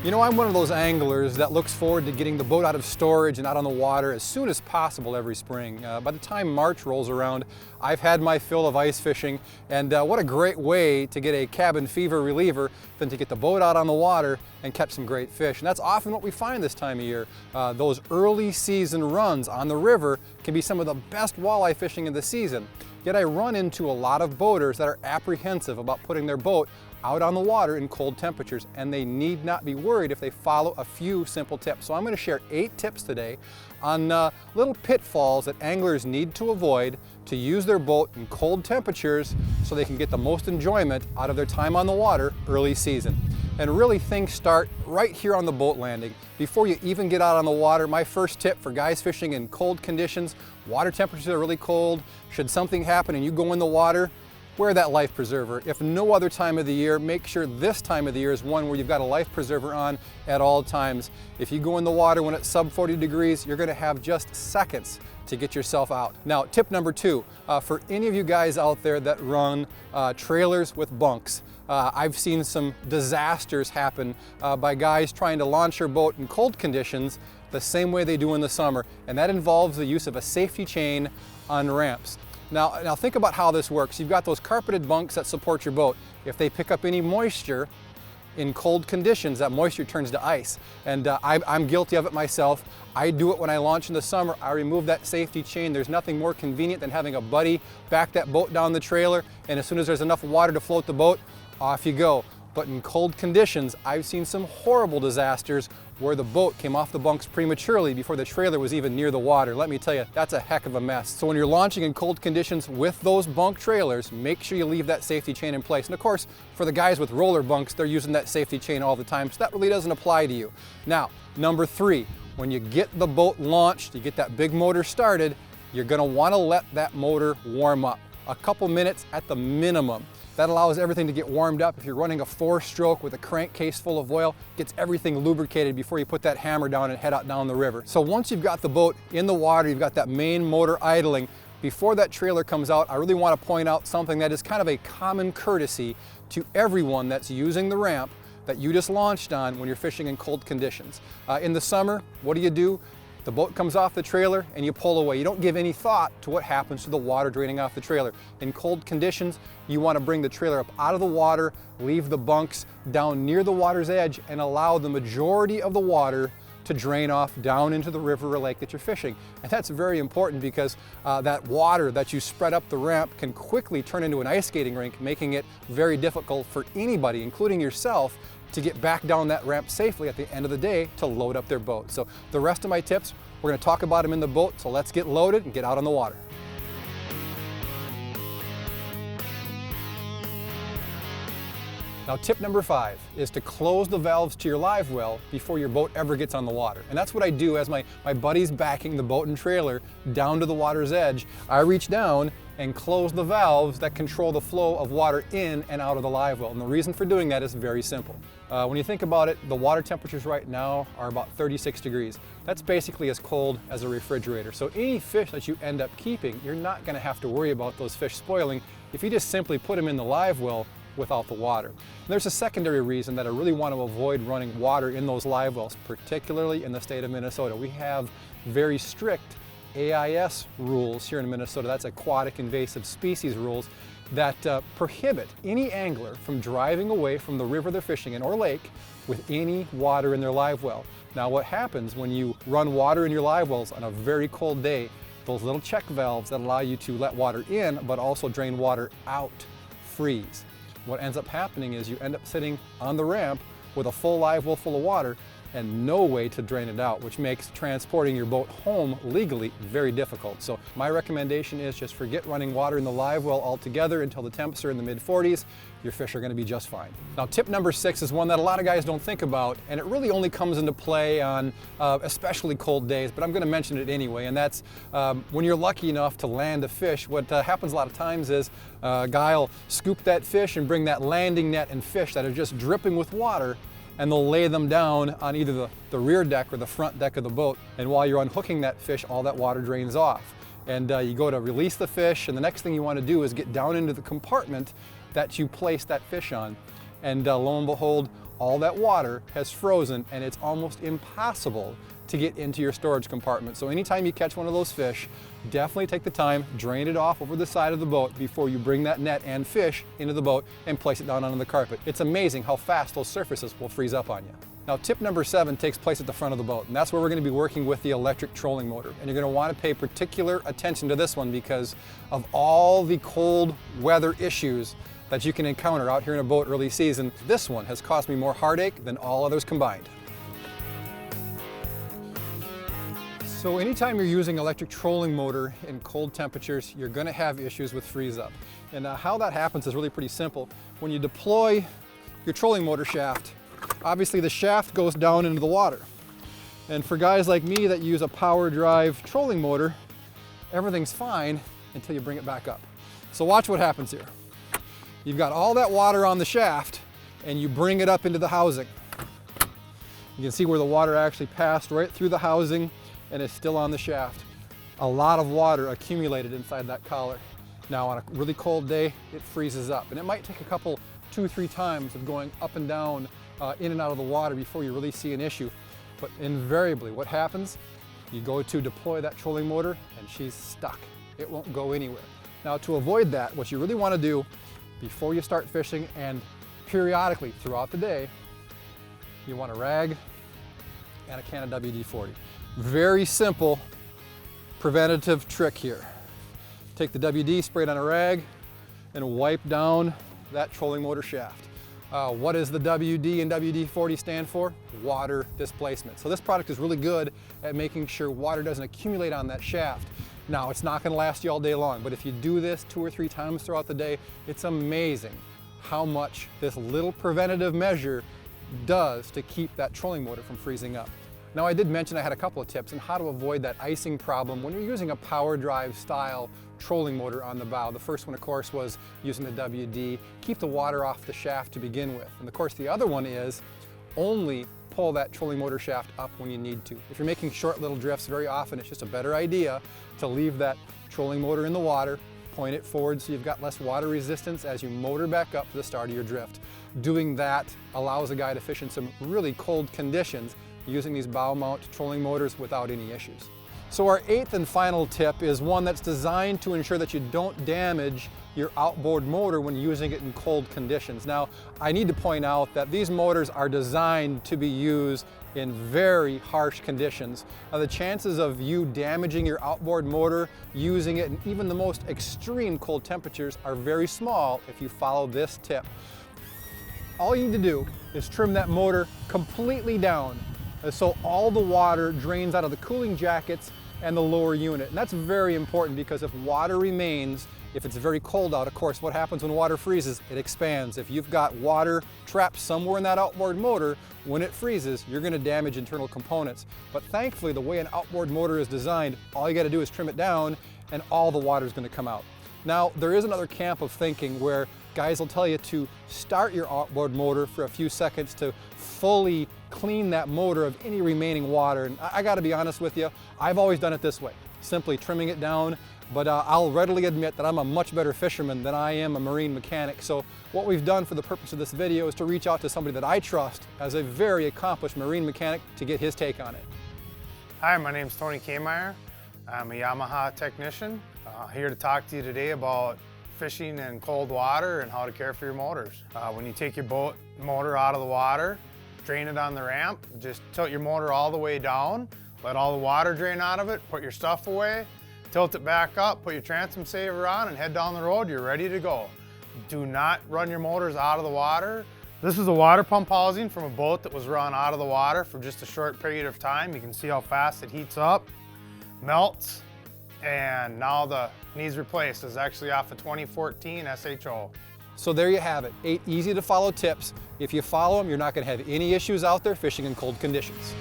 You know, I'm one of those anglers that looks forward to getting the boat out of storage and out on the water as soon as possible every spring. By the time March rolls around, I've had my fill of ice fishing, and what a great way to get a cabin fever reliever than to get the boat out on the water and catch some great fish. And that's often what we find this time of year. Those early season runs on the river can be some of the best walleye fishing in the season. Yet I run into a lot of boaters that are apprehensive about putting their boat out on the water in cold temperatures, and they need not be worried if they follow a few simple tips. So I'm going to share 8 tips today on little pitfalls that anglers need to avoid to use their boat in cold temperatures so they can get the most enjoyment out of their time on the water early season. And really, things start right here on the boat landing. Before you even get out on the water, my first tip for guys fishing in cold conditions, water temperatures are really cold, should something happen and you go in the water, wear that life preserver. If no other time of the year, make sure this time of the year is one where you've got a life preserver on at all times. If you go in the water when it's sub 40 degrees, you're gonna have just seconds to get yourself out. Now, tip number 2, for any of you guys out there that run trailers with bunks, I've seen some disasters happen by guys trying to launch your boat in cold conditions the same way they do in the summer, and that involves the use of a safety chain on ramps. Now think about how this works. You've got those carpeted bunks that support your boat. If they pick up any moisture in cold conditions, that moisture turns to ice. And I'm guilty of it myself. I do it when I launch in the summer. I remove that safety chain. There's nothing more convenient than having a buddy back that boat down the trailer, and as soon as there's enough water to float the boat, off you go. But in cold conditions, I've seen some horrible disasters where the boat came off the bunks prematurely before the trailer was even near the water. Let me tell you, that's a heck of a mess. So when you're launching in cold conditions with those bunk trailers, make sure you leave that safety chain in place. And of course, for the guys with roller bunks, they're using that safety chain all the time, so that really doesn't apply to you. Now, number 3, when you get the boat launched, you get that big motor started, you're gonna wanna let that motor warm up. A couple minutes at the minimum. That allows everything to get warmed up. If you're running a 4-stroke with a crankcase full of oil, gets everything lubricated before you put that hammer down and head out down the river. So once you've got the boat in the water, you've got that main motor idling, before that trailer comes out, I really want to point out something that is kind of a common courtesy to everyone that's using the ramp that you just launched on when you're fishing in cold conditions. In the summer, what do? The boat comes off the trailer and you pull away. You don't give any thought to what happens to the water draining off the trailer. In cold conditions, you want to bring the trailer up out of the water, leave the bunks down near the water's edge, and allow the majority of the water to drain off down into the river or lake that you're fishing. And that's very important because that water that you spread up the ramp can quickly turn into an ice skating rink, making it very difficult for anybody, including yourself, to get back down that ramp safely at the end of the day to load up their boat. So the rest of my tips, we're going to talk about them in the boat, so let's get loaded and get out on the water. Now, tip number 5 is to close the valves to your live well before your boat ever gets on the water. And that's what I do as my buddy's backing the boat and trailer down to the water's edge. I reach down and close the valves that control the flow of water in and out of the live well. And the reason for doing that is very simple. When you think about it, the water temperatures right now are about 36 degrees. That's basically as cold as a refrigerator. So any fish that you end up keeping, you're not going to have to worry about those fish spoiling if you just simply put them in the live well without the water. And there's a secondary reason that I really want to avoid running water in those live wells, particularly in the state of Minnesota. We have very strict AIS rules here in Minnesota. That's aquatic invasive species rules that prohibit any angler from driving away from the river they're fishing in or lake with any water in their live well. Now, what happens when you run water in your live wells on a very cold day, those little check valves that allow you to let water in but also drain water out freeze. What ends up happening is you end up sitting on the ramp with a full live well full of water and no way to drain it out, which makes transporting your boat home legally very difficult. So my recommendation is just forget running water in the live well altogether until the temps are in the mid-40s. Your fish are going to be just fine. Now, tip number 6 is one that a lot of guys don't think about, and it really only comes into play on especially cold days, but I'm going to mention it anyway, and that's when you're lucky enough to land a fish, what happens a lot of times is a guy will scoop that fish and bring that landing net and fish that are just dripping with water, and they'll lay them down on either the rear deck or the front deck of the boat. And while you're unhooking that fish, all that water drains off. And you go to release the fish, and the next thing you want to do is get down into the compartment that you place that fish on. And lo and behold, all that water has frozen and it's almost impossible to get into your storage compartment. So anytime you catch one of those fish, definitely take the time, drain it off over the side of the boat before you bring that net and fish into the boat and place it down on the carpet. It's amazing how fast those surfaces will freeze up on you. Now, tip number 7 takes place at the front of the boat, and that's where we're going to be working with the electric trolling motor. And you're going to want to pay particular attention to this one because of all the cold weather issues that you can encounter out here in a boat early season. This one has caused me more heartache than all others combined. So anytime you're using electric trolling motor in cold temperatures, you're going to have issues with freeze up. And how that happens is really pretty simple. When you deploy your trolling motor shaft, obviously the shaft goes down into the water. And for guys like me that use a power drive trolling motor, everything's fine until you bring it back up. So watch what happens here. You've got all that water on the shaft and you bring it up into the housing. You can see where the water actually passed right through the housing and is still on the shaft. A lot of water accumulated inside that collar. Now on a really cold day, it freezes up, and it might take a couple, 2-3 times of going up and down, in and out of the water before you really see an issue. But invariably what happens, you go to deploy that trolling motor and she's stuck. It won't go anywhere. Now to avoid that, what you really want to do before you start fishing and periodically throughout the day, you want a rag and a can of WD-40. Very simple preventative trick here. Take the WD, spray it on a rag, and wipe down that trolling motor shaft. What does the WD and WD-40 stand for? Water displacement. So this product is really good at making sure water doesn't accumulate on that shaft. Now, it's not going to last you all day long, but if you do this 2 or 3 times throughout the day, it's amazing how much this little preventative measure does to keep that trolling motor from freezing up. Now, I did mention I had a couple of tips on how to avoid that icing problem when you're using a power drive style trolling motor on the bow. The first one, of course, was using the WD. Keep the water off the shaft to begin with. And of course, the other one is only pull that trolling motor shaft up when you need to. If you're making short little drifts, very often it's just a better idea to leave that trolling motor in the water, point it forward so you've got less water resistance as you motor back up to the start of your drift. Doing that allows a guy to fish in some really cold conditions using these bow mount trolling motors without any issues. So our 8th and final tip is one that's designed to ensure that you don't damage your outboard motor when using it in cold conditions. Now, I need to point out that these motors are designed to be used in very harsh conditions. The chances of you damaging your outboard motor using it in even the most extreme cold temperatures are very small if you follow this tip. All you need to do is trim that motor completely down so all the water drains out of the cooling jackets and the lower unit. And that's very important because if water remains, if it's very cold out, of course, what happens when water freezes? It expands. If you've got water trapped somewhere in that outboard motor, when it freezes, you're going to damage internal components. But thankfully, the way an outboard motor is designed, all you got to do is trim it down and all the water is going to come out. Now, there is another camp of thinking where guys will tell you to start your outboard motor for a few seconds to fully clean that motor of any remaining water. And I got to be honest with you, I've always done it this way, simply trimming it down. But I'll readily admit that I'm a much better fisherman than I am a marine mechanic. So what we've done for the purpose of this video is to reach out to somebody that I trust as a very accomplished marine mechanic to get his take on it. Hi, my name's Tony Kmeyer. I'm a Yamaha technician. Here to talk to you today about fishing in cold water and how to care for your motors. When you take your boat motor out of the water, drain it on the ramp, just tilt your motor all the way down, let all the water drain out of it, put your stuff away, tilt it back up, put your transom saver on, and head down the road. You're ready to go. Do not run your motors out of the water. This is a water pump housing from a boat that was run out of the water for just a short period of time. You can see how fast it heats up, melts, and now the needs replaced. Is actually off a 2014 SHO. So there you have it, 8 easy to follow tips. If you follow them, you're not going to have any issues out there fishing in cold conditions.